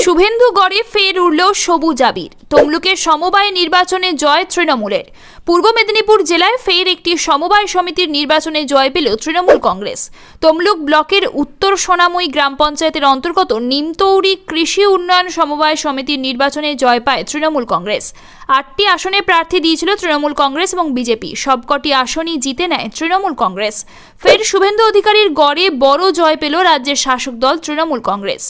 শুভেন্দুগড়ে ফের উড়ল সবুজ আবির। তমলুকের সমবায় নির্বাচনে জয় তৃণমূলের। পূর্ব মেদিনীপুর জেলায় ফের একটি সমবায় সমিতির নির্বাচনে জয় পেল তৃণমূল কংগ্রেস। তমলুক ব্লকের উত্তর সোনামুই গ্রাম পঞ্চায়েতের অন্তর্গত নিমতৌড়ি কৃষি উন্নয়ন সমবায় সমিতির নির্বাচনে জয় পায় তৃণমূল কংগ্রেস। 8টি আসনে প্রার্থী দিয়েছিল তৃণমূল কংগ্রেস এবং বিজেপি। সবকটি আসনই জিতে নেয় তৃণমূল কংগ্রেস। ফের শুভেন্দু অধিকারীর গড়ে বড় জয় পেল রাজ্যের শাসক দল তৃণমূল কংগ্রেস।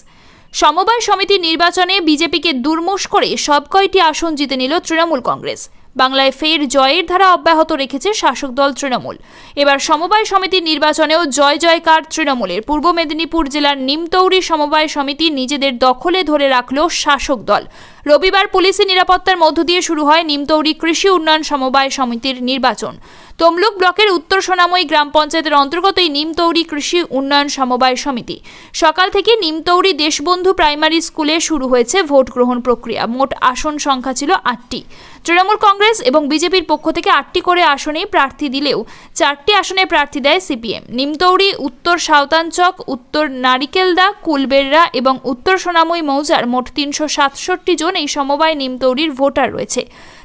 সমবায় সমিতির নির্বাচনে বিজেপিকে দুর্মুষ করে সব কয়টি আসন জিতে নিল তৃণমূল কংগ্রেস। বাংলায় ফের জয়ের ধারা অব্যাহত রেখেছে শাসক দল তৃণমূল। এবার সমবায় সমিতির নির্বাচনেও জয় জয়কার তৃণমূলের। পূর্ব মেদিনীপুর জেলার নিমতৌড়ি সমবায় সমিতি নিজেদের দখলে ধরে রাখল শাসক দল। রবিবার পুলিশি নিরাপত্তার মধ্য দিয়ে শুরু হয় নিমতৌড়ি কৃষি উন্নয়ন সমবায় সমিতির নির্বাচন। তমলুক ব্লকের উত্তর সোনামুই গ্রাম পঞ্চায়েতের অন্তর্গত এই নিমতৌড়ি কৃষি উন্নয়ন সমবায় সমিতি। সকাল থেকে নিমতৌড়ি দেশবন্ধু প্রাইমারি স্কুলে শুরু হয়েছে ভোট গ্রহণ প্রক্রিয়া। মোট আসন সংখ্যা ছিল 8টি। তৃণমূল কংগ্রেস এবং বিজেপির পক্ষ থেকে 8টি করে আসনেই প্রার্থী দিলেও 4টি আসনে প্রার্থী দেয় সিপিএম। নিমতৌড়ি, উত্তর সাঁওতানচক, উত্তর নারিকেলদা, কুলবেড়রা এবং উত্তর সোনামুই মৌজার মোট 367 জন এই সমবায় নিমতৌড়ির ভোটার রয়েছে।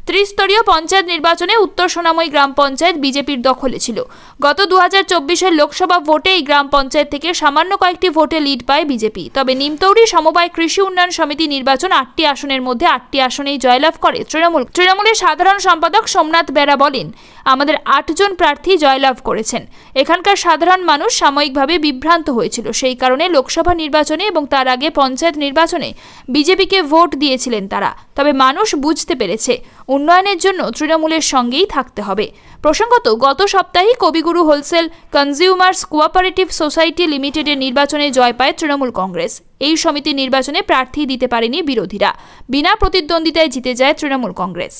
ত্রিস্তরীয় পঞ্চায়েত নির্বাচনে উত্তর সোনামুই গ্রাম পঞ্চায়েত বিজেপির দখলে ছিল। গত 2024-এর লোকসভা ভোটে এই গ্রাম পঞ্চায়েত থেকে সামান্য কয়েকটি ভোটে লিড পায় বিজেপি। তবে নিমতৌড়ি সমবায় কৃষি উন্নয়ন সমিতি নির্বাচন 8টি আসনের মধ্যে 8টি আসনেই জয়লাভ করে তৃণমূলের সাধারণ সম্পাদক সোমনাথ বেরা বলেন, আমাদের 8 জন প্রার্থী জয়লাভ করেছেন। এখানকার সাধারণ মানুষ সাময়িকভাবে বিভ্রান্ত হয়েছিল। সেই কারণে লোকসভা নির্বাচনে এবং তার আগে পঞ্চায়েত নির্বাচনে বিজেপিকে ভোট দিয়েছিলেন তারা। তবে মানুষ বুঝতে পেরেছে উন্নয়নের জন্য তৃণমূলের সঙ্গেই থাকতে হবে। প্রসঙ্গত, গত সপ্তাহেই কবিগুরু হোলসেল কনজিউমার্স কোঅপারেটিভ সোসাইটি লিমিটেডের নির্বাচনে জয় পায় তৃণমূল কংগ্রেস। এই সমিতির নির্বাচনে প্রার্থী দিতে পারেনি বিরোধীরা। বিনা প্রতিদ্বন্দ্বিতায় জিতে যায় তৃণমূল কংগ্রেস।